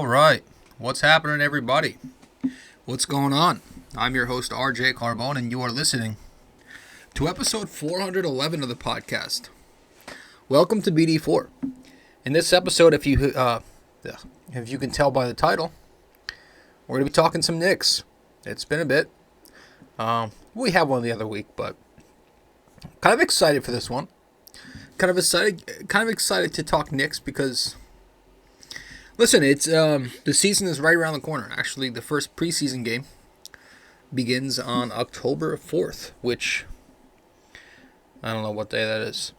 right. What's happening, everybody? What's going on? I'm your host, RJ Carbone, and you are listening to episode 411 of the podcast. Welcome to BD4. In this episode, if you can tell by the title, we're going to be talking some Knicks. It's been a bit. We had one the other week, but kind of excited for this one. Kind of excited to talk Knicks because, listen, it's the season is right around the corner. Actually, the first preseason game begins on October 4th, which I don't know what day that is.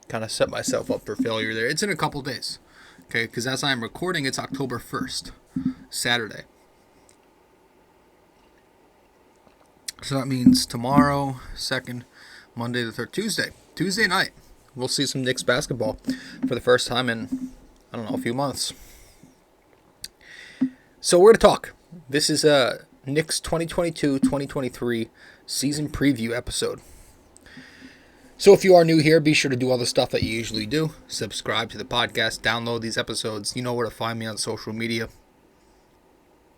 Kind of set myself up for failure there. It's in a couple days, okay? Because as I'm recording, it's October 1st, Saturday. So that means tomorrow, 2nd, Monday the 3rd, Tuesday night. We'll see some Knicks basketball for the first time in, a few months. So we're going to talk. This is a Knicks 2022-2023 season preview episode. So if you are new here, be sure to do all the stuff that you usually do. Subscribe to the podcast, download these episodes. You know where to find me on social media.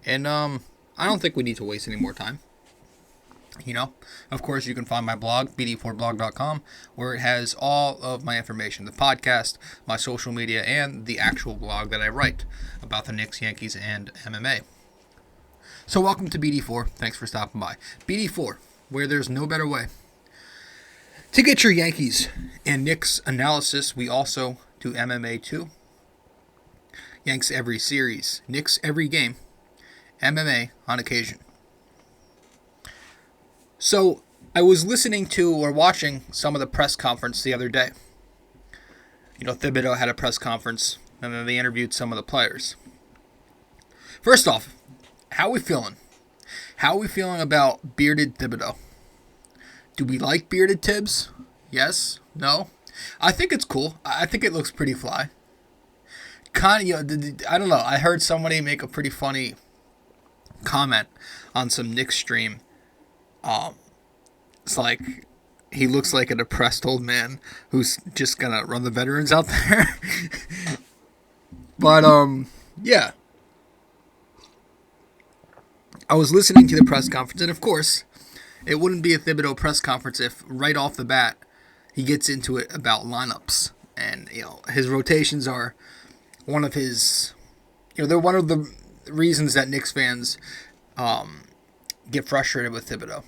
And I don't think we need to waste any more time. Of course, you can find my blog, BD4blog.com, where it has all of my information, the podcast, my social media, and the actual blog that I write about the Knicks, Yankees, and MMA. So welcome to BD4. Thanks for stopping by. BD4, where there's no better way to get your Yankees and Knicks analysis. We also do MMA too. Yanks every series, Knicks every game, MMA on occasion. So, I was listening to or watching some of the press conference the other day. Thibodeau had a press conference, and then they interviewed some of the players. First off, how are we feeling? How are we feeling about bearded Thibodeau? Do we like bearded Thibs? Yes? No? I think it's cool. I think it looks pretty fly. I don't know. I heard somebody make a pretty funny comment on some Knicks stream. It's like he looks like a depressed old man who's just gonna run the veterans out there. But yeah. I was listening to the press conference, and of course, it wouldn't be a Thibodeau press conference if right off the bat he gets into it about lineups. And his rotations are one of his they're one of the reasons that Knicks fans get frustrated with Thibodeau.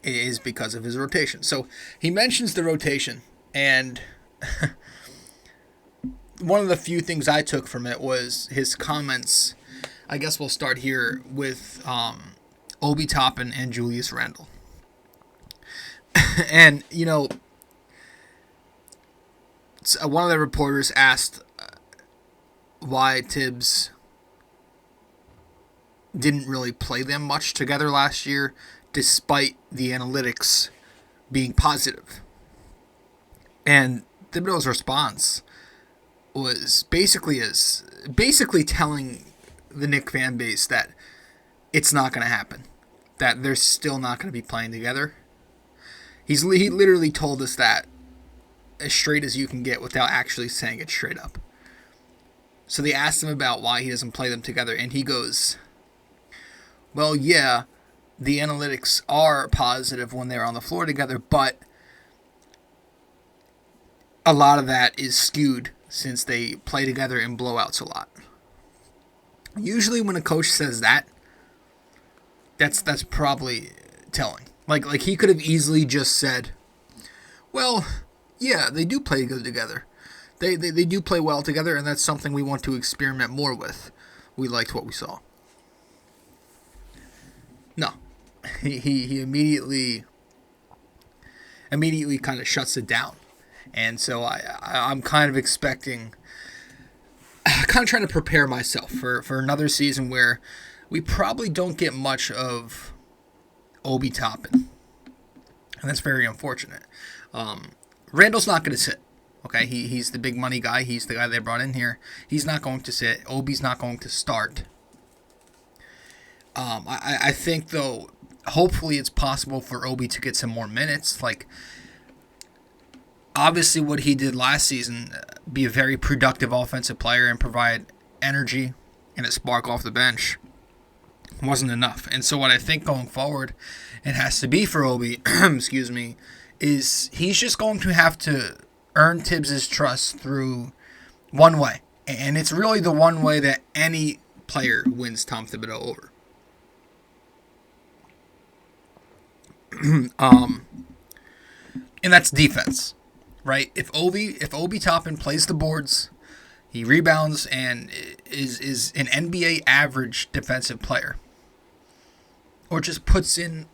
It is because of his rotation. So he mentions the rotation, and one of the few things I took from it was his comments. I guess we'll start here with Obi Toppin and Julius Randle. And, one of the reporters asked why Thibs didn't really play them much together last year, despite the analytics being positive. And Thibodeau's response was basically telling the Knicks fan base that it's not going to happen, that they're still not going to be playing together. He literally told us that as straight as you can get without actually saying it straight up. So they asked him about why he doesn't play them together, and he goes, well, yeah, the analytics are positive when they're on the floor together, but a lot of that is skewed since they play together in blowouts a lot. Usually when a coach says that, that's probably telling. Like he could have easily just said, well, yeah, they do play good together. They do play well together, and that's something we want to experiment more with. We liked what we saw. No. He immediately kind of shuts it down. And so I'm kind of expecting, kind of trying to prepare myself for another season where we probably don't get much of Obi Toppin. And that's very unfortunate. Randle's not going to sit. Okay, he's the big money guy. He's the guy they brought in here. He's not going to sit. Obi's not going to start. I think, though, hopefully it's possible for Obi to get some more minutes. Like, obviously what he did last season, be a very productive offensive player and provide energy and a spark off the bench wasn't enough. And so what I think going forward it has to be for Obi, excuse me, is he's just going to have to earn Thibs' trust through one way. And it's really the one way that any player wins Tom Thibodeau over. And that's defense, right? If Obi Toppin plays the boards, he rebounds and is an NBA average defensive player, or just puts in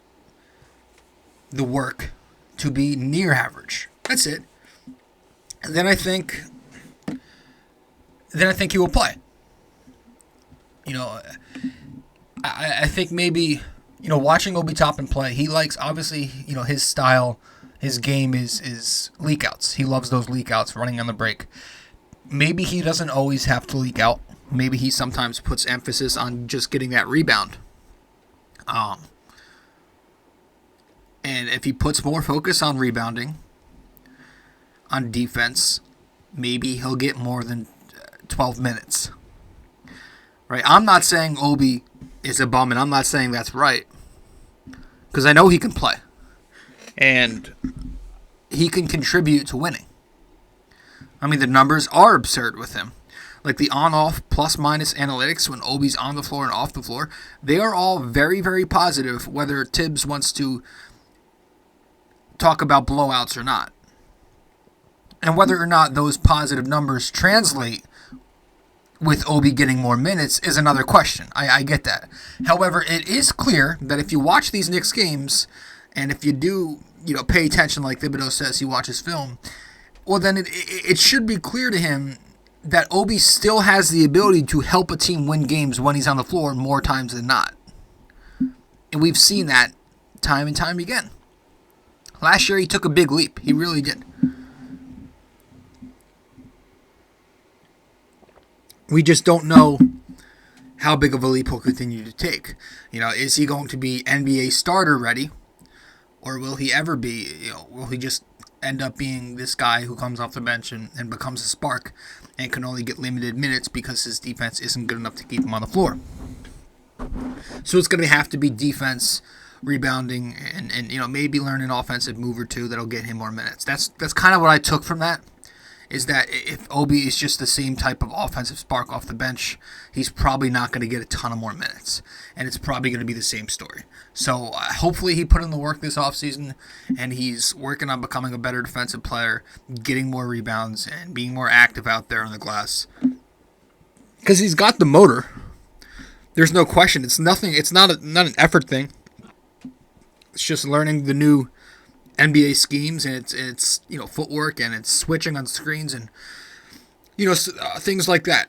the work to be near average. That's it. Then I think he will play. I think maybe, watching Obi Toppin play, he likes, obviously, his style, his game is leak outs. He loves those leak outs, running on the break. Maybe he doesn't always have to leak out. Maybe he sometimes puts emphasis on just getting that rebound. And if he puts more focus on rebounding, on defense, maybe he'll get more than 12 minutes. Right? I'm not saying Obi is a bum, and I'm not saying that's right, because I know he can play. And he can contribute to winning. I mean, the numbers are absurd with him. Like the on-off plus-minus analytics when Obi's on the floor and off the floor, they are all very, very positive, whether Thibs wants to talk about blowouts or not. And whether or not those positive numbers translate with Obi getting more minutes is another question. I get that. However, it is clear that if you watch these Knicks games, and if you do, pay attention like Thibodeau says he watches film, well, then it should be clear to him that Obi still has the ability to help a team win games when he's on the floor more times than not. And we've seen that time and time again. Last year, he took a big leap. He really did. We just don't know how big of a leap he'll continue to take. Is he going to be NBA starter ready? Or will he ever be, will he just end up being this guy who comes off the bench and becomes a spark and can only get limited minutes because his defense isn't good enough to keep him on the floor? So it's going to have to be defense, rebounding, and maybe learn an offensive move or two that'll get him more minutes. That's kind of what I took from that, is that if Obi is just the same type of offensive spark off the bench, he's probably not going to get a ton of more minutes. And it's probably going to be the same story. So hopefully he put in the work this offseason, and he's working on becoming a better defensive player, getting more rebounds, and being more active out there on the glass. Because he's got the motor. There's no question. It's not an effort thing. It's just learning the new NBA schemes, and it's footwork, and it's switching on screens, and things like that.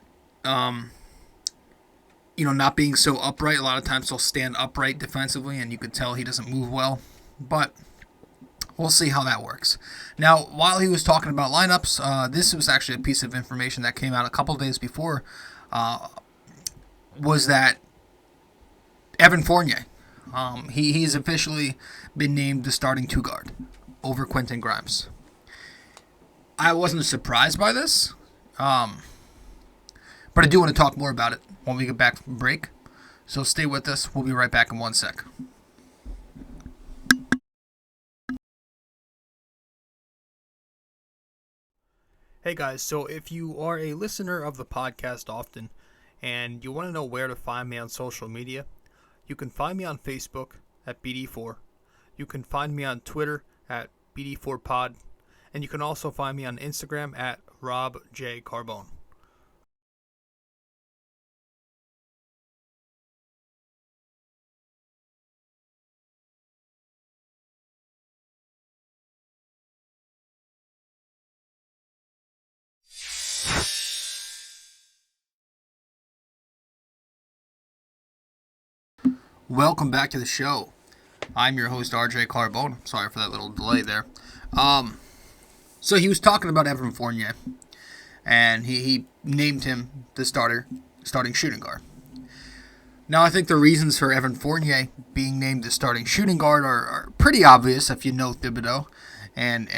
Not being so upright. A lot of times he'll stand upright defensively, and you could tell he doesn't move well. But we'll see how that works. Now, while he was talking about lineups, this was actually a piece of information that came out a couple days before. Was that Evan Fournier? He's officially been named the starting two guard over Quentin Grimes. I wasn't surprised by this, but I do want to talk more about it when we get back from break. So stay with us. We'll be right back in 1 sec. Hey guys, so if you are a listener of the podcast often and you want to know where to find me on social media, you can find me on Facebook at BD4. You can find me on Twitter at BD4Pod. And you can also find me on Instagram at Rob J. Carbone. Welcome back to the show. I'm your host, RJ Carbone. Sorry for that little delay there. So he was talking about Evan Fournier, and he named him the starting shooting guard. Now, I think the reasons for Evan Fournier being named the starting shooting guard are pretty obvious if you know Thibodeau, and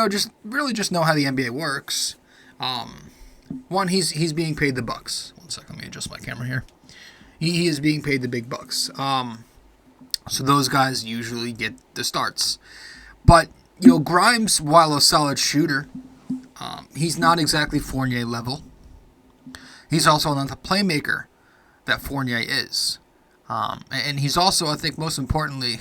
just know how the NBA works. One, he's being paid the bucks. second. Let me adjust my camera here. He is being paid the big bucks. So those guys usually get the starts. But, Grimes, while a solid shooter, he's not exactly Fournier level. He's also not the playmaker that Fournier is. And he's also, I think, most importantly,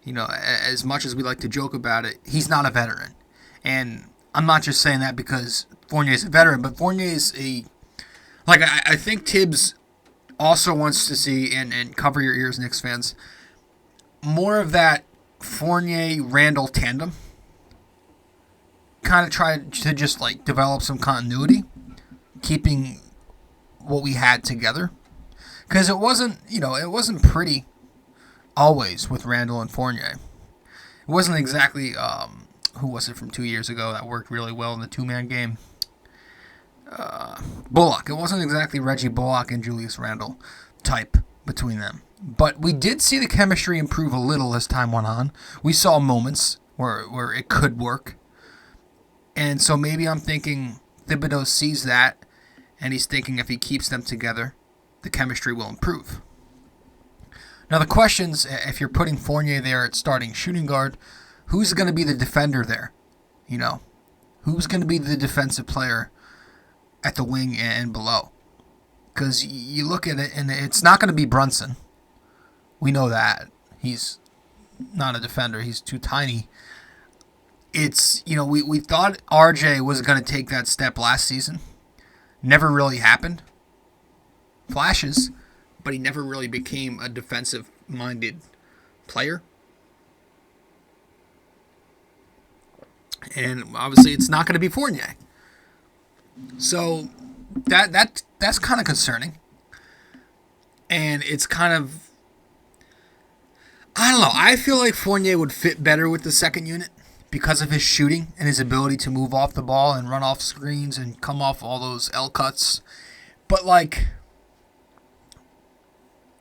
as much as we like to joke about it, he's not a veteran. And I'm not just saying that because Fournier's a veteran, but Fournier's I think Thibs also wants to see, and cover your ears, Knicks fans, more of that Fournier-Randle tandem. Kind of try to just, develop some continuity, keeping what we had together. Because it wasn't pretty always with Randle and Fournier. It wasn't exactly, who was it from 2 years ago that worked really well in the two-man game? Bullock. It wasn't exactly Reggie Bullock and Julius Randle type between them. But we did see the chemistry improve a little as time went on. We saw moments where it could work. And so maybe I'm thinking Thibodeau sees that, and he's thinking if he keeps them together, the chemistry will improve. Now the questions, if you're putting Fournier there at starting shooting guard, who's going to be the defender there? Who's going to be the defensive player at the wing and below? Because you look at it, and it's not going to be Brunson. We know that. He's not a defender. He's too tiny. It's, we thought RJ was going to take that step last season. Never really happened. Flashes, but he never really became a defensive-minded player. And obviously it's not going to be Fournier. So that's kind of concerning. And it's kind of, I don't know, I feel like Fournier would fit better with the second unit because of his shooting and his ability to move off the ball and run off screens and come off all those L cuts. But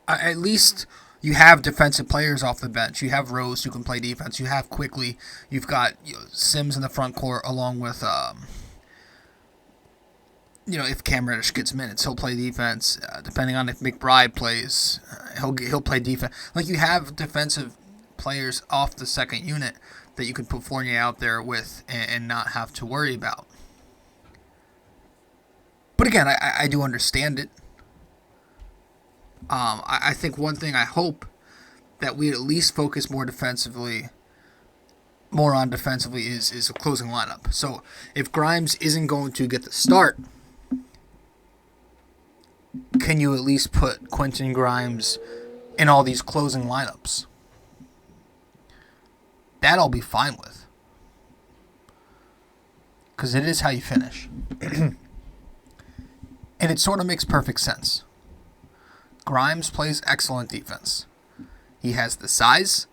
at least you have defensive players off the bench. You have Rose who can play defense. You have Quickley. You've got Sims in the front court along with, if Cam Reddish gets minutes, he'll play defense. Depending on if McBride plays, he'll play defense. You have defensive players off the second unit that you could put Fournier out there with and not have to worry about. But again, I do understand it. I think one thing I hope that we at least focus more on defensively is a closing lineup. So if Grimes isn't going to get the start, can you at least put Quentin Grimes in all these closing lineups? That I'll be fine with. Because it is how you finish. And it sort of makes perfect sense. Grimes plays excellent defense. He has the size,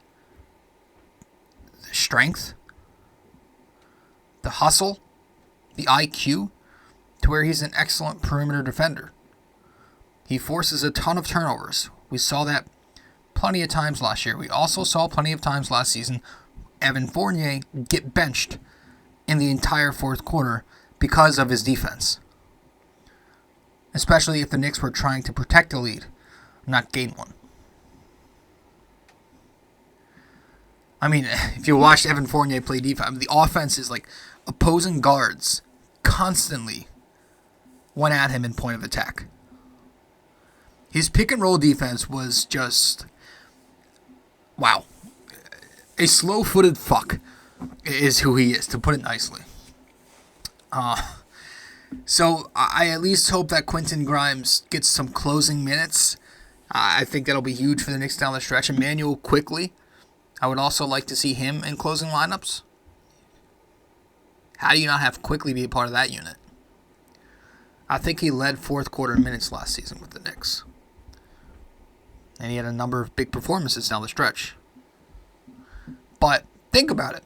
the strength, the hustle, the IQ, to where he's an excellent perimeter defender. He forces a ton of turnovers. We saw that plenty of times last year. We also saw plenty of times last season Evan Fournier get benched in the entire fourth quarter because of his defense. Especially if the Knicks were trying to protect a lead, not gain one. I mean, if you watched Evan Fournier play defense, the offense is opposing guards constantly went at him in point of attack. His pick and roll defense was just, wow. A slow-footed fuck is who he is, to put it nicely. So I at least hope that Quentin Grimes gets some closing minutes. I think that'll be huge for the Knicks down the stretch. Immanuel Quickley, I would also like to see him in closing lineups. How do you not have Quickley be a part of that unit? I think he led fourth quarter minutes last season with the Knicks. And he had a number of big performances down the stretch. But think about it.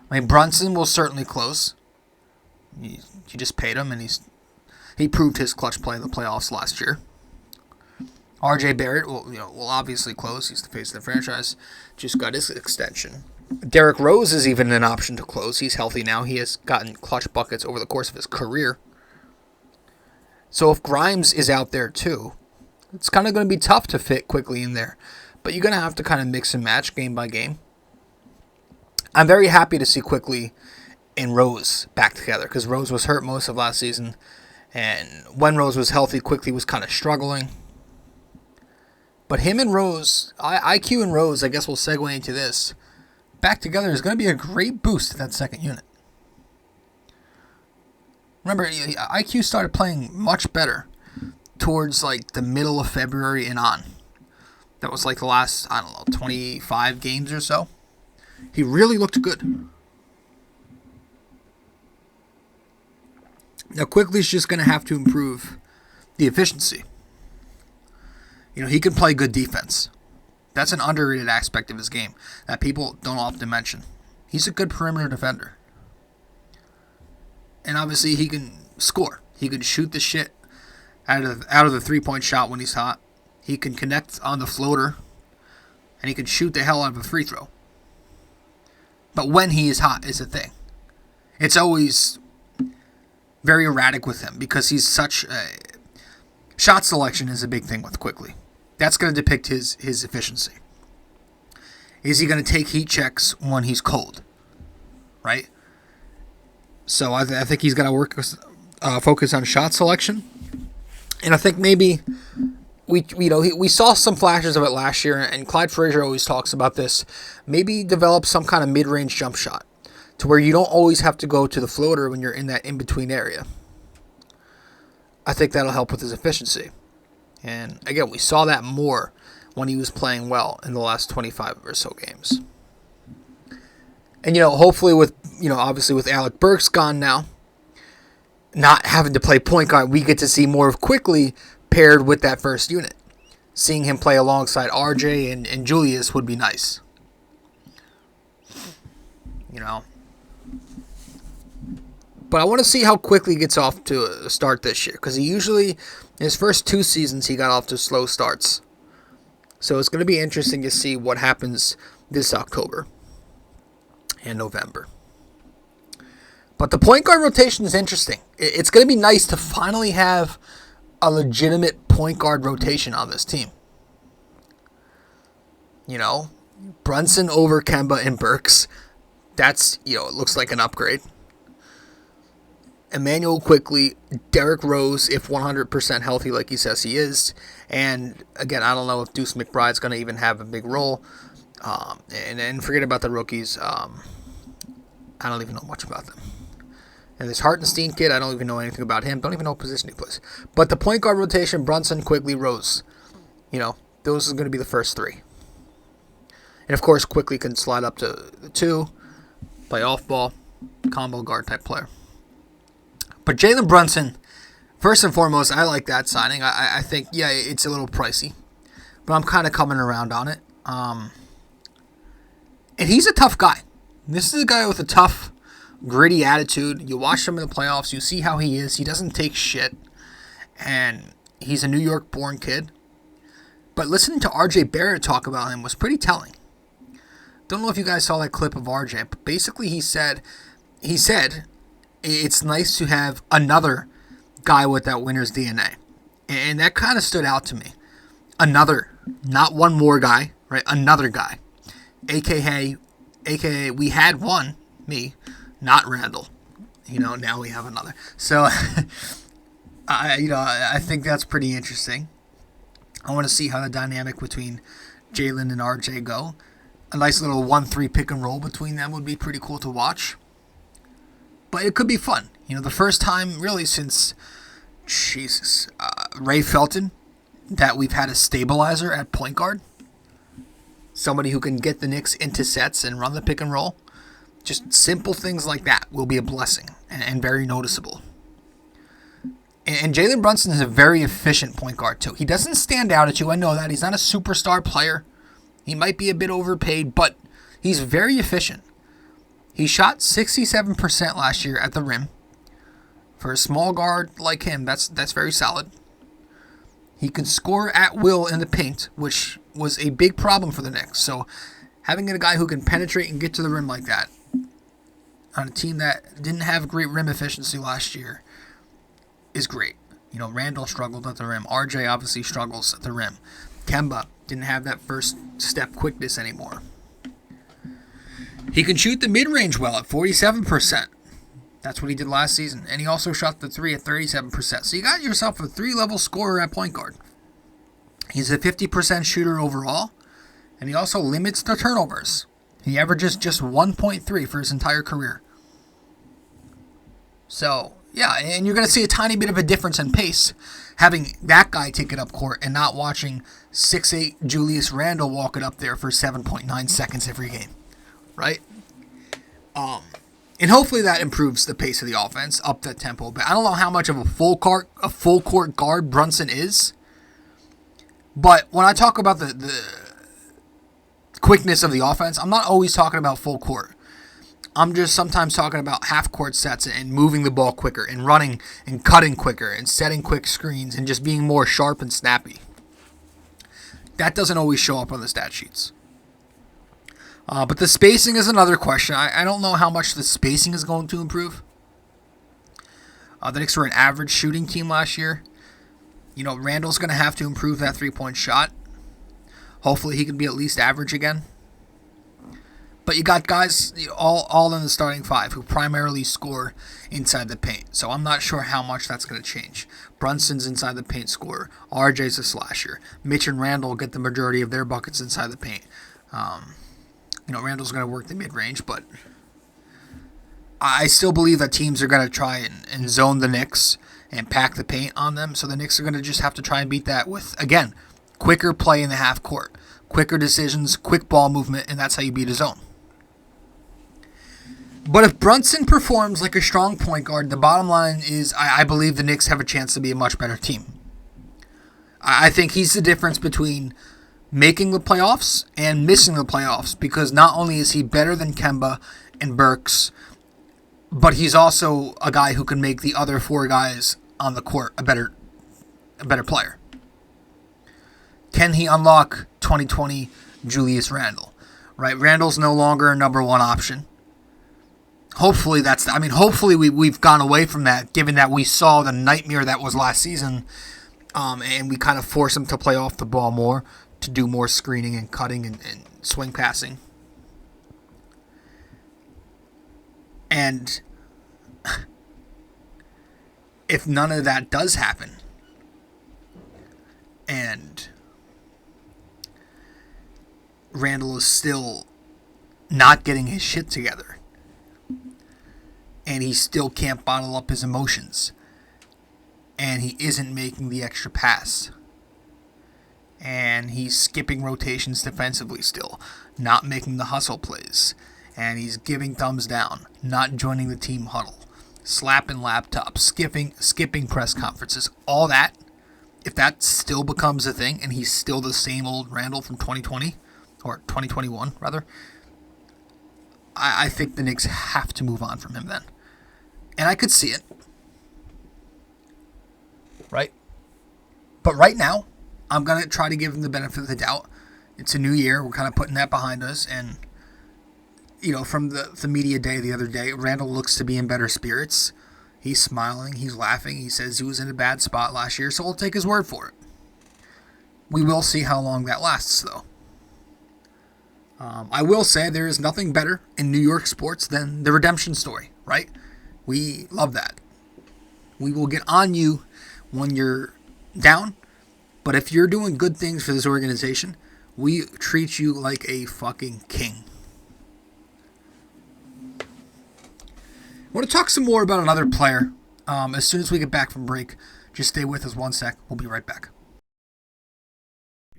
I mean, Brunson will certainly close. You just paid him, and he proved his clutch play in the playoffs last year. RJ Barrett will obviously close. He's the face of the franchise. Just got his extension. Derrick Rose is even an option to close. He's healthy now. He has gotten clutch buckets over the course of his career. So if Grimes is out there too, it's kind of going to be tough to fit Quickley in there. But you're going to have to kind of mix and match game by game. I'm very happy to see Quickley and Rose back together because Rose was hurt most of last season. And when Rose was healthy, Quickley was kind of struggling. But him and Rose, IQ and Rose, I guess we'll segue into this, back together is going to be a great boost to that second unit. Remember, IQ started playing much better towards like the middle of February and on. That was like the last, 25 games or so. He really looked good. Now, Quickley's just going to have to improve the efficiency. He can play good defense. That's an underrated aspect of his game that people don't often mention. He's a good perimeter defender. And obviously he can score. He can shoot the shit out of the three-point shot when he's hot. He can connect on the floater. And he can shoot the hell out of a free throw. But when he is hot is a thing. It's always very erratic with him because he's such a... Shot selection is a big thing with Quickley. That's going to depict his efficiency. Is he going to take heat checks when he's cold? Right? So I think he's got to focus on shot selection. And I think maybe we saw some flashes of it last year, and Clyde Frazier always talks about this. Maybe develop some kind of mid-range jump shot to where you don't always have to go to the floater when you're in that in-between area. I think that'll help with his efficiency. And again, we saw that more when he was playing well in the last 25 or so games. And, hopefully with, obviously with Alec Burks gone now, not having to play point guard, we get to see more of Quickley paired with that first unit. Seeing him play alongside RJ and Julius would be nice. But I want to see how Quickley gets off to a start this year. Because he usually, in his first 2 seasons, he got off to slow starts. So it's going to be interesting to see what happens this October and November. But the point guard rotation is interesting. It's going to be nice to finally have a legitimate point guard rotation on this team. Brunson over Kemba and Burks. That's, it looks like an upgrade. Immanuel Quickley, Derrick Rose, if 100% healthy like he says he is. And, again, I don't know if Deuce McBride's going to even have a big role. And forget about the rookies. I don't even know much about them. And this Hartenstein kid, I don't even know anything about him. Don't even know what position he plays. But the point guard rotation, Brunson, Quickley, Rose. Those are going to be the first 3. And, of course, Quickley can slide up to the 2, play off-ball, combo guard type player. But Jalen Brunson, first and foremost, I like that signing. I think, it's a little pricey. But I'm kind of coming around on it. And he's a tough guy. This is a guy with a tough, gritty attitude. You watch him in the playoffs. You see how he is. He doesn't take shit. And he's a New York-born kid. But listening to RJ Barrett talk about him was pretty telling. Don't know if you guys saw that clip of RJ. But basically he said... It's nice to have another guy with that winner's DNA. And that kind of stood out to me. Another, not one more guy, right? Another guy. AKA we had one, me, not Randle. Now we have another. So, I think that's pretty interesting. I want to see how the dynamic between Jalen and RJ go. A nice little 1-3 pick and roll between them would be pretty cool to watch. But it could be fun. The first time really since, Ray Felton that we've had a stabilizer at point guard. Somebody who can get the Knicks into sets and run the pick and roll. Just simple things like that will be a blessing and very noticeable. And Jalen Brunson is a very efficient point guard too. He doesn't stand out at you. I know that. He's not a superstar player. He might be a bit overpaid, but he's very efficient. He shot 67% last year at the rim. For a small guard like him, that's very solid. He can score at will in the paint, which was a big problem for the Knicks. So having a guy who can penetrate and get to the rim like that on a team that didn't have great rim efficiency last year is great. Randle struggled at the rim. RJ obviously struggles at the rim. Kemba didn't have that first step quickness anymore. He can shoot the mid-range well at 47%. That's what he did last season. And he also shot the three at 37%. So you got yourself a 3-level scorer at point guard. He's a 50% shooter overall. And he also limits the turnovers. He averages just 1.3 for his entire career. So, yeah, and you're going to see a tiny bit of a difference in pace having that guy take it up court and not watching 6'8" Julius Randle walk it up there for 7.9 seconds every game. Right? And hopefully that improves the pace of the offense, up that tempo. But I don't know how much of a full court guard Brunson is. But when I talk about the quickness of the offense, I'm not always talking about full court. I'm just sometimes talking about half court sets and moving the ball quicker and running and cutting quicker and setting quick screens and just being more sharp and snappy. That doesn't always show up on the stat sheets. But the spacing is another question. I don't know how much the spacing is going to improve. The Knicks were an average shooting team last year. Randle's going to have to improve that three-point shot. Hopefully he can be at least average again. But you got guys all in the starting five who primarily score inside the paint. So I'm not sure how much that's going to change. Brunson's inside the paint scorer. RJ's a slasher. Mitch and Randle get the majority of their buckets inside the paint. Randle's going to work the mid-range, but I still believe that teams are going to try and zone the Knicks and pack the paint on them. So the Knicks are going to just have to try and beat that with, again, quicker play in the half court, quicker decisions, quick ball movement, and that's how you beat a zone. But if Brunson performs like a strong point guard, the bottom line is I believe the Knicks have a chance to be a much better team. I think he's the difference between making the playoffs and missing the playoffs, because not only is he better than Kemba and Burks, but he's also a guy who can make the other four guys on the court a better player. Can he unlock 2020 Julius Randle? Right, Randle's no longer a number one option. Hopefully hopefully we've gone away from that, given that we saw the nightmare that was last season, and we kind of force him to play off the ball more, to do more screening and cutting and swing passing. And if none of that does happen, and Randle is still not getting his shit together, and he still can't bottle up his emotions, and he isn't making the extra pass, and he's skipping rotations defensively still, not making the hustle plays, and he's giving thumbs down, not joining the team huddle, slapping laptops, skipping press conferences, all that, if that still becomes a thing and he's still the same old Randle from 2020, or 2021 rather, I think the Knicks have to move on from him then. And I could see it. Right? But right now, I'm going to try to give him the benefit of the doubt. It's a new year. We're kind of putting that behind us. And, from the media day the other day, Randle looks to be in better spirits. He's smiling. He's laughing. He says he was in a bad spot last year, so we'll take his word for it. We will see how long that lasts, though. I will say there is nothing better in New York sports than the redemption story, right? We love that. We will get on you when you're down, but if you're doing good things for this organization, we treat you like a fucking king. I want to talk some more about another player as soon as we get back from break. Just stay with us 1 sec. We'll be right back.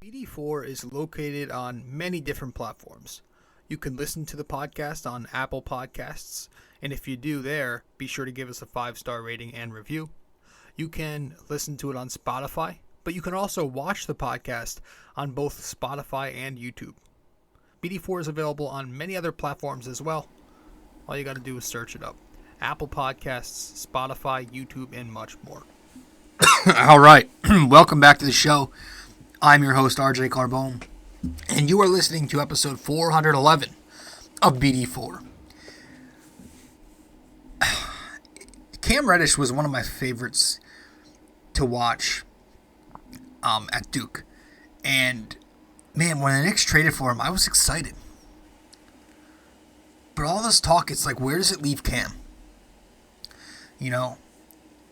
BD4 is located on many different platforms. You can listen to the podcast on Apple Podcasts, and if you do there, be sure to give us a 5-star rating and review. You can listen to it on Spotify, but you can also watch the podcast on both Spotify and YouTube. BD4 is available on many other platforms as well. All you got to do is search it up. Apple Podcasts, Spotify, YouTube, and much more. All right. Welcome back to the show. I'm your host, RJ Carbone, and you are listening to episode 411 of BD4. Cam Reddish was one of my favorites to watch at Duke. And, man, when the Knicks traded for him, I was excited. But all this talk, it's like, where does it leave Cam? You know,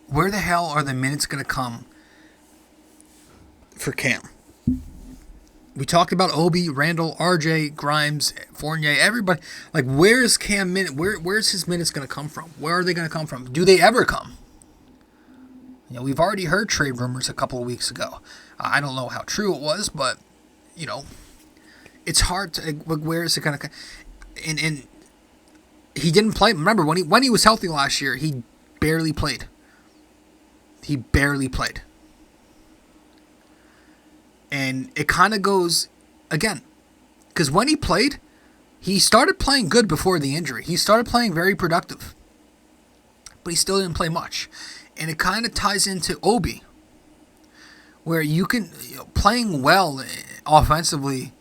where the hell are the minutes going to come for Cam? We talked about Obi, Randle, RJ, Grimes, Fournier, everybody. Like, where's Cam minute? Where's his minutes going to come from? Where are they going to come from? Do they ever come? You know, we've already heard trade rumors a couple of weeks ago. I don't know how true it was, but, you know, it's hard to, where is it going to come? And he didn't play. Remember, when he was healthy last year, he barely played. He barely played. And it kind of goes, again, because when he played, he started playing good before the injury. He started playing very productive. But he still didn't play much. And it kind of ties into Obi, where you can, playing well offensively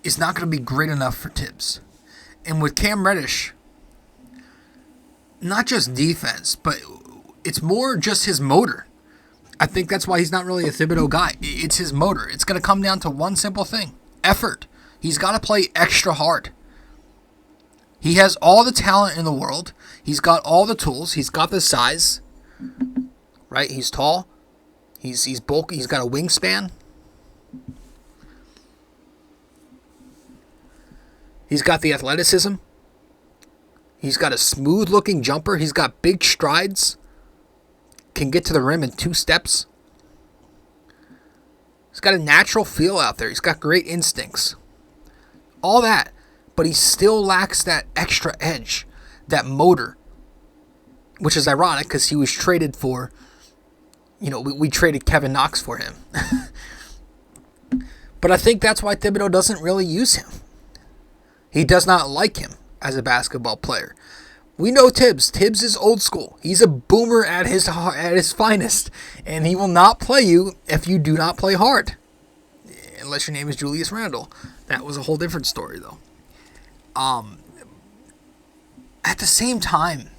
is not going to be great enough for Thibs. And with Cam Reddish, not just defense, but it's more just his motor. I think that's why he's not really a Thibodeau guy. It's his motor. It's going to come down to one simple thing. Effort. He's got to play extra hard. He has all the talent in the world. He's got all the tools. He's got the size. Right? He's tall. He's bulky. He's got a wingspan. He's got the athleticism. He's got a smooth-looking jumper. He's got big strides. Can get to the rim in 2 steps. He's got a natural feel out there. He's got great instincts. All that. But he still lacks that extra edge. That motor. Which is ironic because he was traded for... we traded Kevin Knox for him. But I think that's why Thibodeau doesn't really use him. He does not like him as a basketball player. We know Thibs. Thibs is old school. He's a boomer at his finest. And he will not play you if you do not play hard. Unless your name is Julius Randle. That was a whole different story, though. At the same time,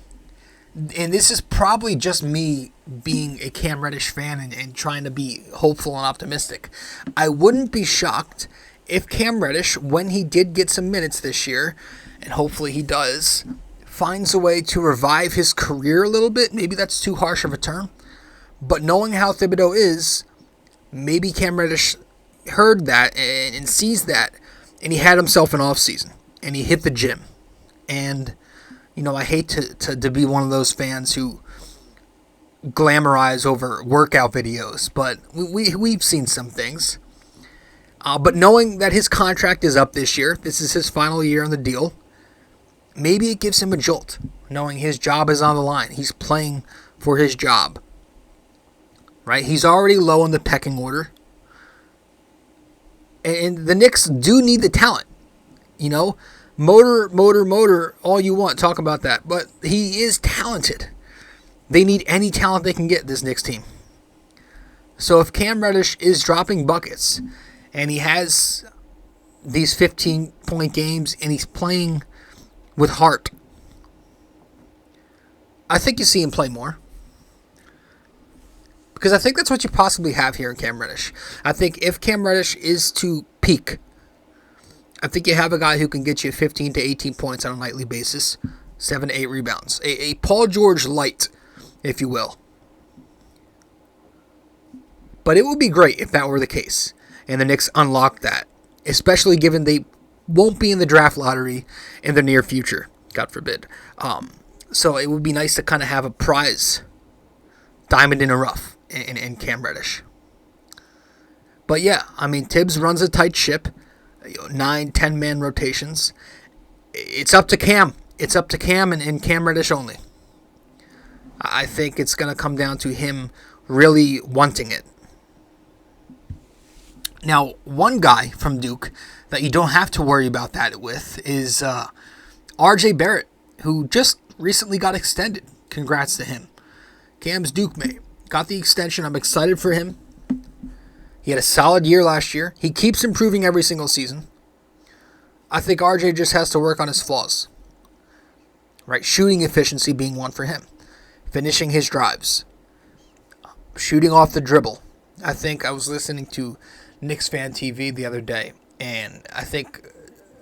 and this is probably just me being a Cam Reddish fan and trying to be hopeful and optimistic, I wouldn't be shocked if Cam Reddish, when he did get some minutes this year, and hopefully he does, finds a way to revive his career a little bit. Maybe that's too harsh of a term. But knowing how Thibodeau is, maybe Cam Reddish heard that and sees that, and he had himself an off season, and he hit the gym. And, I hate to be one of those fans who glamorize over workout videos, but we've seen some things. But knowing that his contract is up this year, this is his final year on the deal, maybe it gives him a jolt, knowing his job is on the line. He's playing for his job. Right? He's already low in the pecking order. And the Knicks do need the talent. Motor, all you want. Talk about that. But he is talented. They need any talent they can get, this Knicks team. So if Cam Reddish is dropping buckets, and he has these 15-point games, and he's playing with heart, I think you see him play more. Because I think that's what you possibly have here in Cam Reddish. I think if Cam Reddish is to peak, I think you have a guy who can get you 15 to 18 points on a nightly basis, 7 to 8 rebounds. A Paul George light, if you will. But it would be great if that were the case, and the Knicks unlocked that, especially given they won't be in the draft lottery in the near future, God forbid. So it would be nice to kind of have a prize diamond in a rough in Cam Reddish. But yeah, Thibs runs a tight ship, 9, 10-man rotations. It's up to Cam. It's up to Cam and Cam Reddish only. I think it's going to come down to him really wanting it. Now, one guy from Duke that you don't have to worry about that with is RJ Barrett, who just recently got extended. Congrats to him. Cam's Duke mate. Got the extension. I'm excited for him. He had a solid year last year. He keeps improving every single season. I think RJ just has to work on his flaws. Right? Shooting efficiency being one for him. Finishing his drives. shooting off the dribble. I think I was listening to Knicks Fan TV the other day, and I think,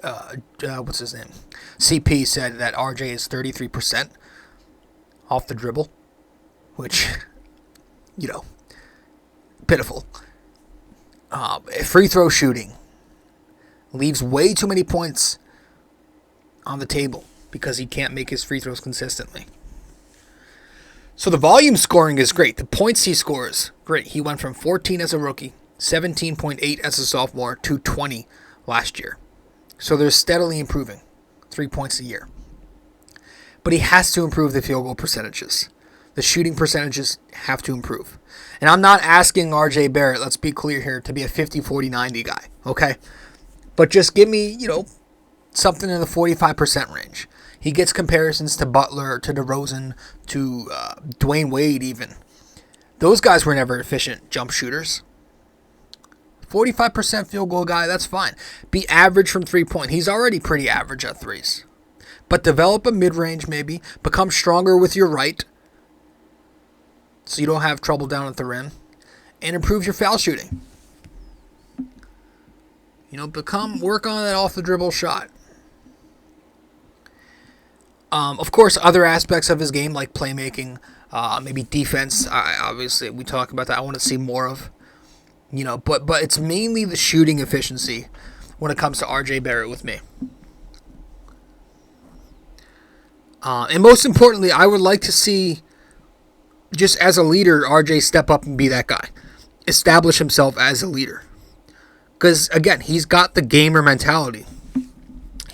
what's his name? CP said that RJ is 33% off the dribble, which, pitiful. Free throw shooting leaves way too many points on the table because he can't make his free throws consistently. So the volume scoring is great. The points he scores, great. He went from 14 as a rookie, 17.8 as a sophomore, to 20 last year. So they're steadily improving, 3 points a year. But he has to improve the field goal percentages. The shooting percentages have to improve. And I'm not asking RJ Barrett, let's be clear here, to be a 50, 40, 90 guy, okay? But just give me, something in the 45% range. He gets comparisons to Butler, to DeRozan, to Dwayne Wade even. Those guys were never efficient jump shooters. 45% field goal guy, that's fine. Be average from 3-point. He's already pretty average at threes. But develop a mid-range maybe. Become stronger with your right, so you don't have trouble down at the rim. And improve your foul shooting. Work on that off-the-dribble shot. Of course, other aspects of his game, like playmaking, maybe defense, obviously we talk about that. I want to see more of, but it's mainly the shooting efficiency when it comes to RJ Barrett with me. And most importantly, I would like to see, just as a leader, RJ step up and be that guy. Establish himself as a leader. Because, again, he's got the gamer mentality.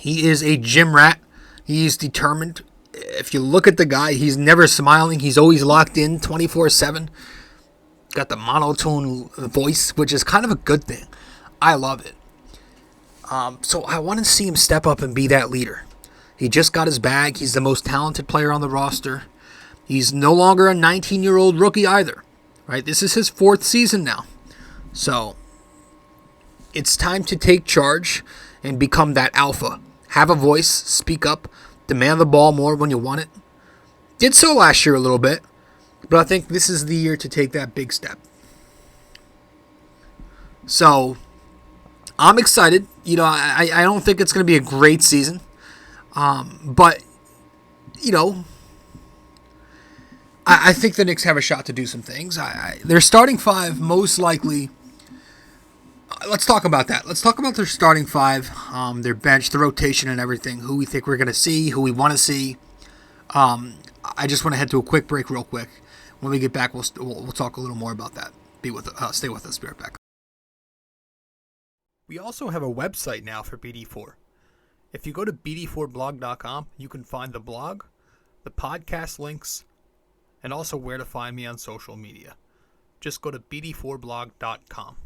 He is a gym rat. He's determined. If you look at the guy, he's never smiling. He's always locked in 24/7. Got the monotone voice, which is kind of a good thing. I love it. So I want to see him step up and be that leader. He just got his bag. He's the most talented player on the roster. He's no longer a 19-year-old rookie either. Right? This is his 4th season now. So it's time to take charge and become that alpha. Have a voice, speak up, demand the ball more when you want it. Did so last year a little bit, but I think this is the year to take that big step. So I'm excited. I don't think it's going to be a great season, but I think the Knicks have a shot to do some things. Their starting 5 most likely. Let's talk about that. Let's talk about their starting 5, their bench, the rotation and everything, who we think we're going to see, who we want to see. I just want to head to a quick break real quick. When we get back, we'll talk a little more about that. Stay with us. Be right back. We also have a website now for BD4. If you go to BD4blog.com, you can find the blog, the podcast links, and also where to find me on social media. Just go to BD4blog.com.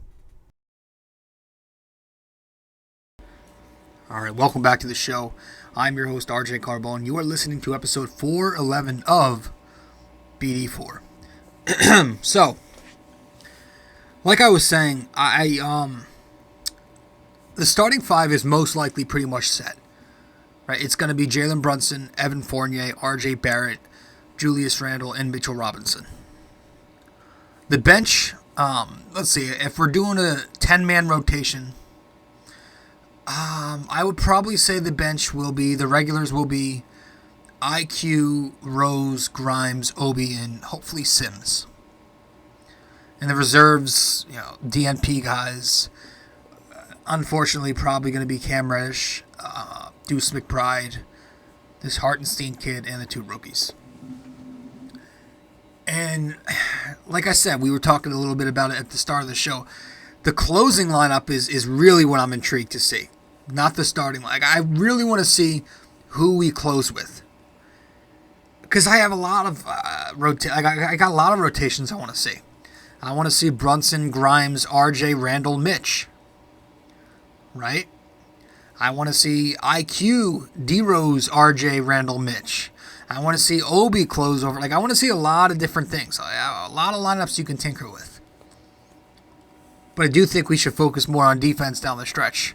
All right, welcome back to the show. I'm your host, RJ Carbone. You are listening to episode 411 of BD4. So, like I was saying, the starting 5 is most likely pretty much set. Right? It's going to be Jalen, Brunson, Evan Fournier, RJ Barrett, Julius Randle, and Mitchell Robinson. The bench, let's see, if we're doing a 10-man rotation, I would probably say the regulars will be IQ, Rose, Grimes, Obi, and hopefully Sims. And the reserves, DNP guys, unfortunately probably going to be Cam Reddish, Deuce McBride, this Hartenstein kid, and the 2 rookies. And like I said, we were talking a little bit about it at the start of the show. The closing lineup is really what I'm intrigued to see. Not the starting line. I really want to see who we close with. Because I have a lot of I got a lot of rotations I want to see. I want to see Brunson, Grimes, RJ, Randle, Mitch. Right? I want to see IQ, D-Rose, RJ, Randle, Mitch. I want to see Obi close over. I want to see a lot of different things. A lot of lineups you can tinker with. But I do think we should focus more on defense down the stretch.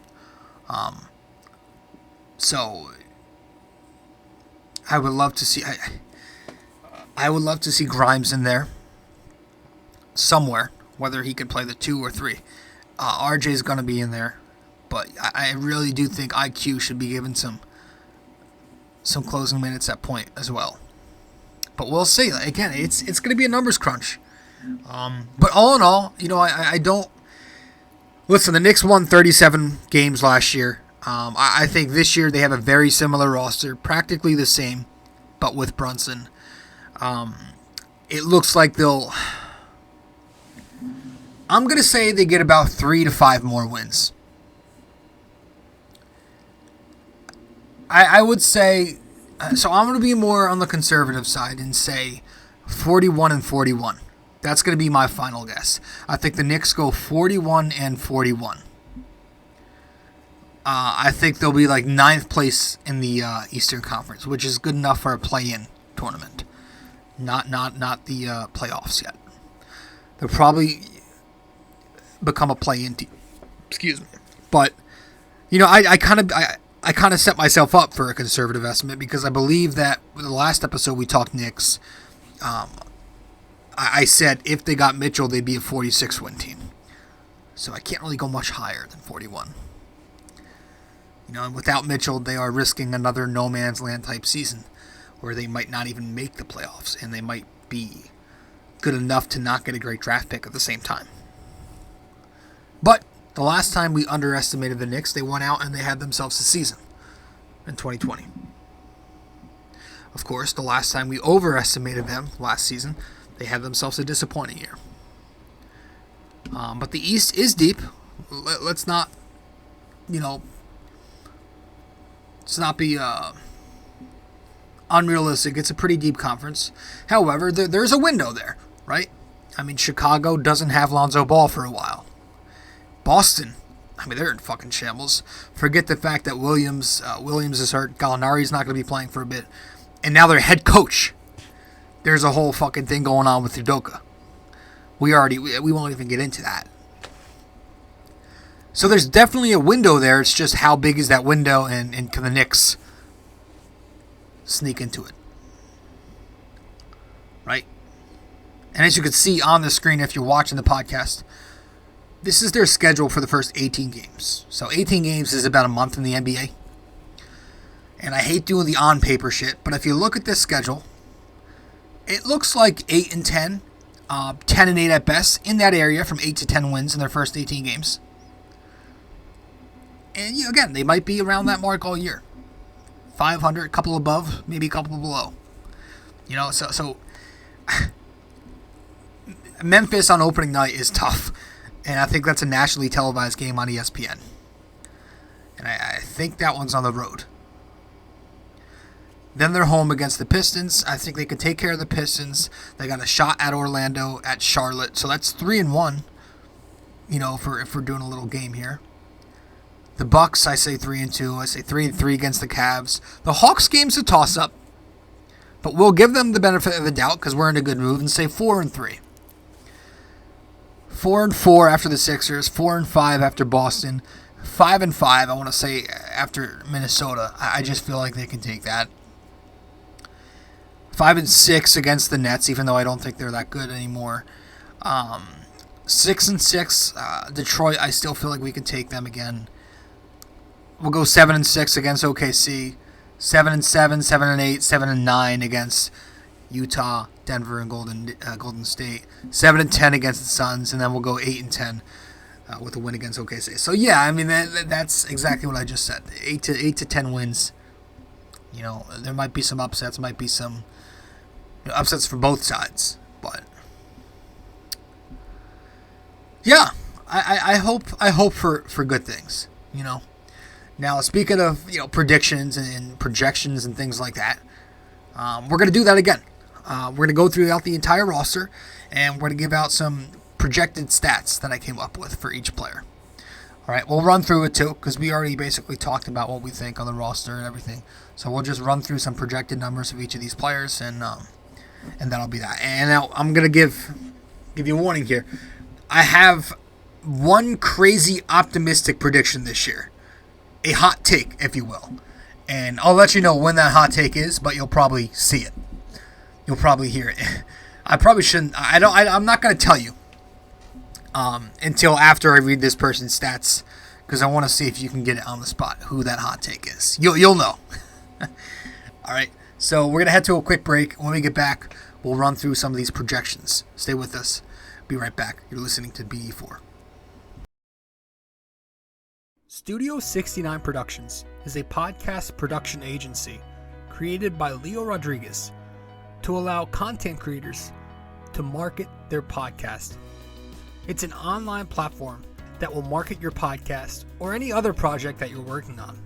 So I would love to see. I would love to see Grimes in there. somewhere, whether he could play the 2 or 3. RJ's going to be in there, but I really do think IQ should be given some closing minutes at point as well. But we'll see. Again, it's going to be a numbers crunch. But all in all, I don't... Listen, the Knicks won 37 games last year. I think this year they have a very similar roster, practically the same, but with Brunson. It looks like they'll... I'm going to say they get about 3 to 5 more wins. I would say... So I'm going to be more on the conservative side and say 41-41. That's going to be my final guess. I think the Knicks go 41-41. I think they'll be like 9th place in the Eastern Conference, which is good enough for a play-in tournament. Not the playoffs yet. They'll probably become a play-in team. Excuse me. But I kind of set myself up for a conservative estimate because I believe that the last episode we talked Knicks, I said if they got Mitchell, they'd be a 46-win team. So I can't really go much higher than 41. And without Mitchell, they are risking another no man's land type season where they might not even make the playoffs and they might be good enough to not get a great draft pick at the same time. But the last time we underestimated the Knicks, they went out and they had themselves a season in 2020. Of course, the last time we overestimated them last season, they had themselves a disappointing year. But the East is deep. Let's not, let's not be unrealistic. It's a pretty deep conference. However, there's a window there, right? I mean, Chicago doesn't have Lonzo Ball for a while. Boston, they're in fucking shambles. Forget the fact that Williams is hurt. Gallinari's not going to be playing for a bit. And now their head coach. There's a whole fucking thing going on with Udoka. We won't even get into that. So there's definitely a window there. It's just how big is that window and can the Knicks sneak into it? Right? And as you can see on the screen if you're watching the podcast, this is their schedule for the first 18 games. So 18 games is about a month in the NBA. And I hate doing the on-paper shit, but if you look at this schedule, it looks like 8-10, 10-8 at best, in that area from 8 to 10 wins in their first 18 games. And again, they might be around that mark all year. 500, a couple above, maybe a couple below. So Memphis on opening night is tough. And I think that's a nationally televised game on ESPN. And I think that one's on the road. Then they're home against the Pistons. I think they can take care of the Pistons. They got a shot at Orlando, at Charlotte. So that's 3-1, if we're doing a little game here. The Bucks, I say 3-2. I say 3-3 against the Cavs. The Hawks game's a toss-up. But we'll give them the benefit of the doubt because we're in a good mood and say 4-3. 4-4 after the Sixers, 4-5 after Boston, 5-5, I want to say, after Minnesota. I just feel like they can take that. 5-6 against the Nets, even though I don't think they're that good anymore. 6-6, Detroit, I still feel like we can take them again. We'll go 7-6 against OKC, 7-7, 7-8, 7-9 against Utah, Denver, and Golden State. 7-10 against the Suns, and then we'll go 8-10 with a win against OKC. So yeah, that's exactly what I just said. 8 to 10 wins. There might be some upsets, might be some upsets for both sides, but yeah, I hope for good things. Now speaking of predictions and projections and things like that, we're gonna do that again. We're going to go throughout the entire roster, and we're going to give out some projected stats that I came up with for each player. All right, we'll run through it too, because we already basically talked about what we think on the roster and everything. So we'll just run through some projected numbers of each of these players, and that'll be that. And now I'm going to give you a warning here. I have one crazy optimistic prediction this year. A hot take, if you will. And I'll let you know when that hot take is, but you'll probably see it. You'll probably hear it. I probably shouldn't. I'm not going to tell you until after I read this person's stats, because I want to see if you can get it on the spot who that hot take is. You'll know. All right, so we're going to head to a quick break. When we get back, we'll run through some of these projections. Stay with us. Be right back. You're listening to BD4. Studio 69 Productions is a podcast production agency created by Leo Rodriguez to allow content creators to market their podcast. It's an online platform that will market your podcast or any other project that you're working on.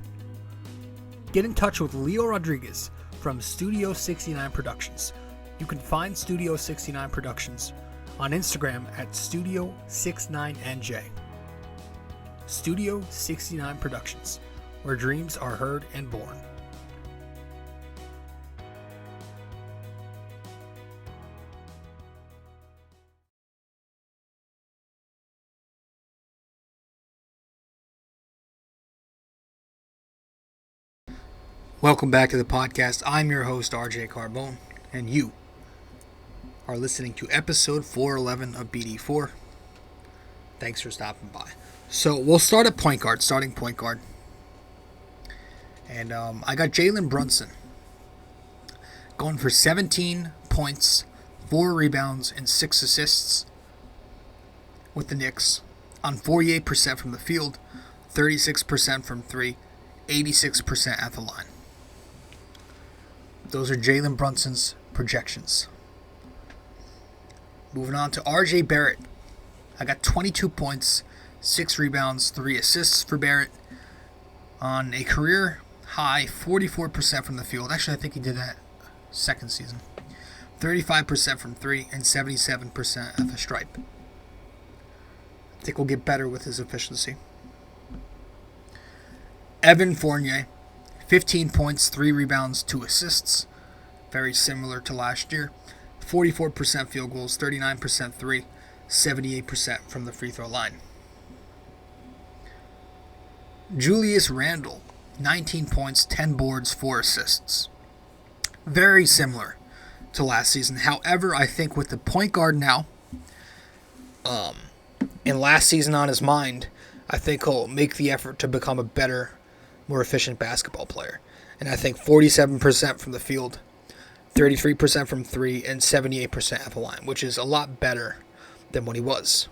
Get in touch with Leo Rodriguez from Studio 69 Productions. You can find Studio 69 Productions on Instagram at Studio69NJ. Studio 69 Productions, where dreams are heard and born. Welcome back to the podcast. I'm your host, RJ Carbone, and you are listening to episode 411 of BD4. Thanks for stopping by. So we'll start at point guard, starting point guard. And I got Jalen Brunson going for 17 points, 4 rebounds, and 6 assists with the Knicks on 48% from the field, 36% from 3, 86% at the line. Those are Jalen Brunson's projections. Moving on to RJ Barrett. I got 22 points, 6 rebounds, 3 assists for Barrett on a career high 44% from the field. Actually, I think he did that second season. 35% from 3 and 77% at the stripe. I think we'll get better with his efficiency. Evan Fournier, 15 points, 3 rebounds, 2 assists. Very similar to last year. 44% field goals, 39% 3, 78% from the free throw line. Julius Randle, 19 points, 10 boards, 4 assists. Very similar to last season. However, I think with the point guard now, and last season on his mind, I think he'll make the effort to become a better, more efficient basketball player. And I think 47% from the field, 33% from 3, and 78% at the line, which is a lot better than what he was.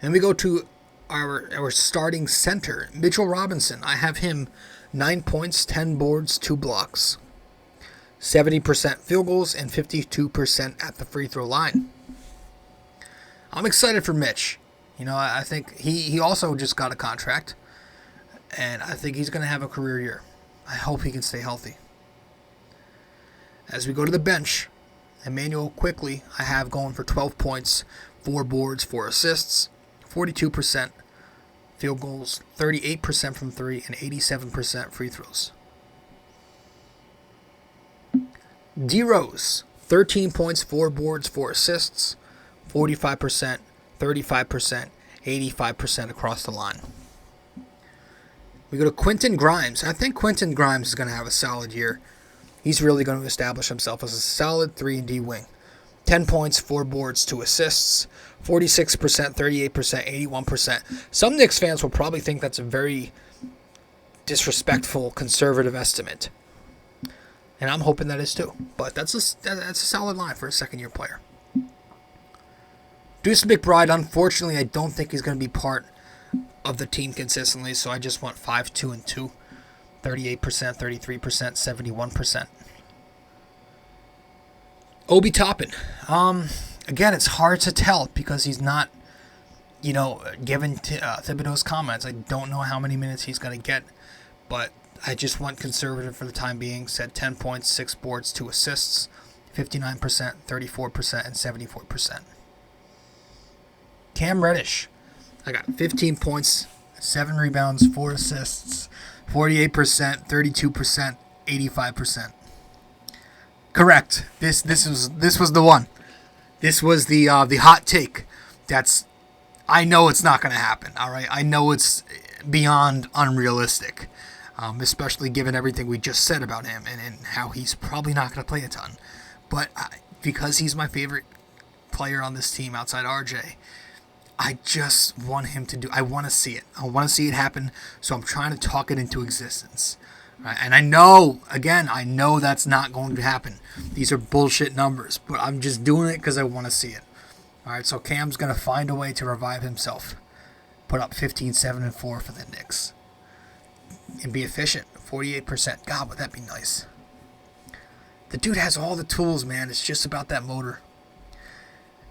And we go to our starting center, Mitchell Robinson. I have him 9 points, 10 boards, 2 blocks, 70% field goals, and 52% at the free throw line. I'm excited for Mitch. You know, I think he also just got a contract, and I think he's going to have a career year. I hope he can stay healthy. As we go to the bench, Immanuel Quickley, I have going for 12 points, 4 boards, 4 assists, 42% field goals, 38% from 3, and 87% free throws. D Rose, 13 points, 4 boards, 4 assists, 45%, 35%, 85% across the line. We go to Quentin Grimes. I think Quentin Grimes is going to have a solid year. He's really going to establish himself as a solid 3-and-D wing. 10 points, 4 boards, 2 assists, 46%, 38%, 81%. Some Knicks fans will probably think that's a very disrespectful, conservative estimate. And I'm hoping that is too. But that's a solid line for a second-year player. Deuce McBride, unfortunately, I don't think he's going to be part of the team consistently, so I just want 5, 2, and 2. 38%, 33%, 71%. Obi Toppin. Again, it's hard to tell because he's not, given Thibodeau's comments. I don't know how many minutes he's going to get, but I just went conservative for the time being. Said 10 points, 6 boards, 2 assists, 59%, 34%, and 74%. Cam Reddish. I got 15 points, 7 rebounds, 4 assists, 48%, 32%, 85%. Correct. This was the one. This was the hot take. I know it's not going to happen. All right, I know it's beyond unrealistic, especially given everything we just said about him and how he's probably not going to play a ton. But because he's my favorite player on this team outside RJ. I just want him to I want to see it. I want to see it happen, so I'm trying to talk it into existence. Right? And I know that's not going to happen. These are bullshit numbers, but I'm just doing it because I want to see it. All right, so Cam's going to find a way to revive himself. Put up 15, 7, and 4 for the Knicks. And be efficient, 48%. God, would that be nice. The dude has all the tools, man. It's just about that motor.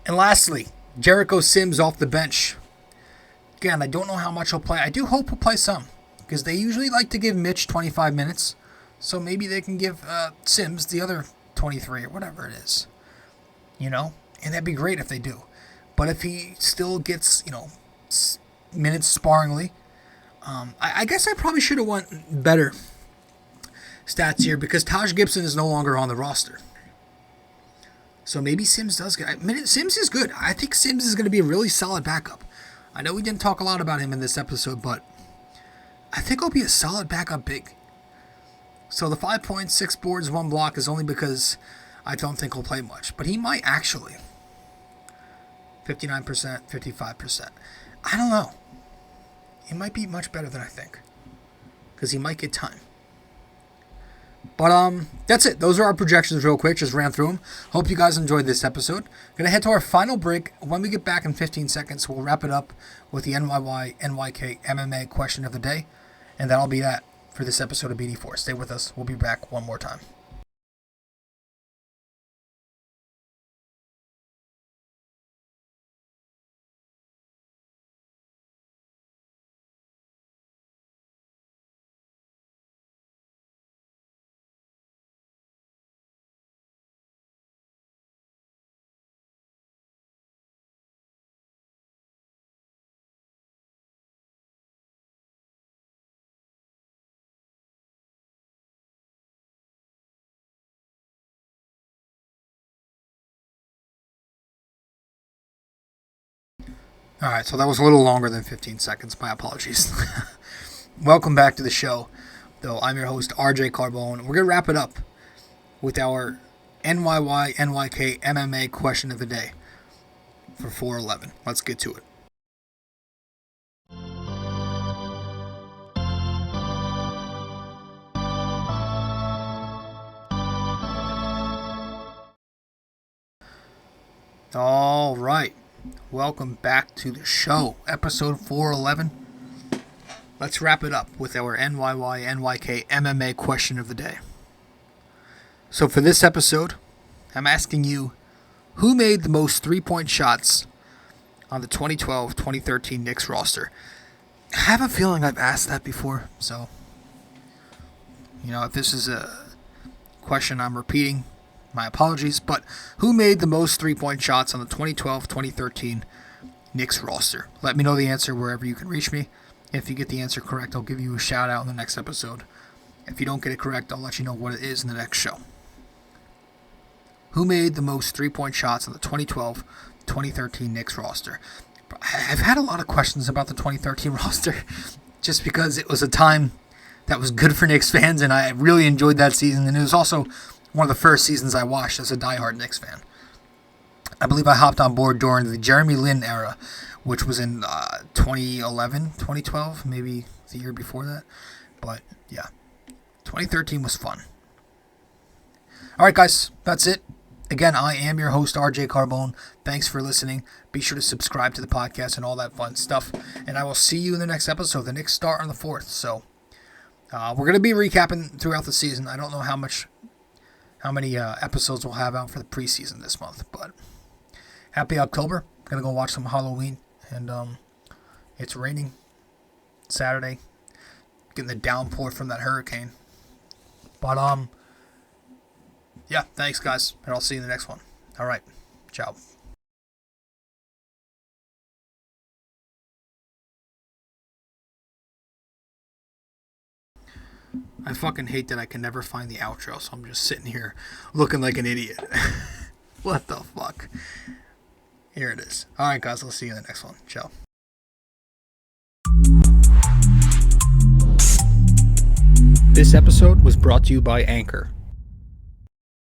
And lastly, Jericho Sims off the bench. Again, I don't know how much he'll play. I do hope he'll play some, because they usually like to give Mitch 25 minutes. So maybe they can give Sims the other 23 or whatever it is. You know? And that'd be great if they do. But if he still gets, minutes sparingly, I guess I probably should have went better stats here, because Taj Gibson is no longer on the roster. So maybe Sims does get... Sims is good. I think Sims is going to be a really solid backup. I know we didn't talk a lot about him in this episode, but I think he'll be a solid backup big. So the 5 points, 6 boards, 1 block is only because I don't think he'll play much. But he might actually. 59%, 55%. I don't know. It might be much better than I think, because he might get time. But that's it. Those are our projections real quick. Just ran through them. Hope you guys enjoyed this episode. Going to head to our final break. When we get back in 15 seconds, we'll wrap it up with the NYY-NYK-MMA Question of the day. And that'll be that for this episode of BD4. Stay with us. We'll be back one more time. Alright, so that was a little longer than 15 seconds. My apologies. Welcome back to the show, though. I'm your host, RJ Carbone. We're going to wrap it up with our NYY-NYK-MMA Question of the day for 411. Let's get to it. All right. Welcome back to the show, episode 411. Let's wrap it up with our NYY-NYK-MMA Question of the day. So for this episode, I'm asking you, who made the most three-point shots on the 2012-2013 Knicks roster? I have a feeling I've asked that before, so, if this is a question I'm repeating, my apologies, but who made the most three-point shots on the 2012-2013 Knicks roster? Let me know the answer wherever you can reach me. If you get the answer correct, I'll give you a shout-out in the next episode. If you don't get it correct, I'll let you know what it is in the next show. Who made the most three-point shots on the 2012-2013 Knicks roster? I've had a lot of questions about the 2013 roster, just because it was a time that was good for Knicks fans, and I really enjoyed that season, and it was also one of the first seasons I watched as a diehard Knicks fan. I believe I hopped on board during the Jeremy Lin era, which was in 2011, 2012, maybe the year before that. But, yeah, 2013 was fun. All right, guys, that's it. Again, I am your host, RJ Carbone. Thanks for listening. Be sure to subscribe to the podcast and all that fun stuff. And I will see you in the next episode. The Knicks start on the 4th. So, we're going to be recapping throughout the season. I don't know how many episodes we'll have out for the preseason this month, but happy October. Gonna go watch some Halloween, and it's raining Saturday, getting the downpour from that hurricane. But yeah, thanks guys, and I'll see you in the next one. All right, ciao. I fucking hate that I can never find the outro, so I'm just sitting here looking like an idiot. What the fuck? Here it is. Alright guys, I'll see you in the next one. Ciao. This episode was brought to you by Anchor.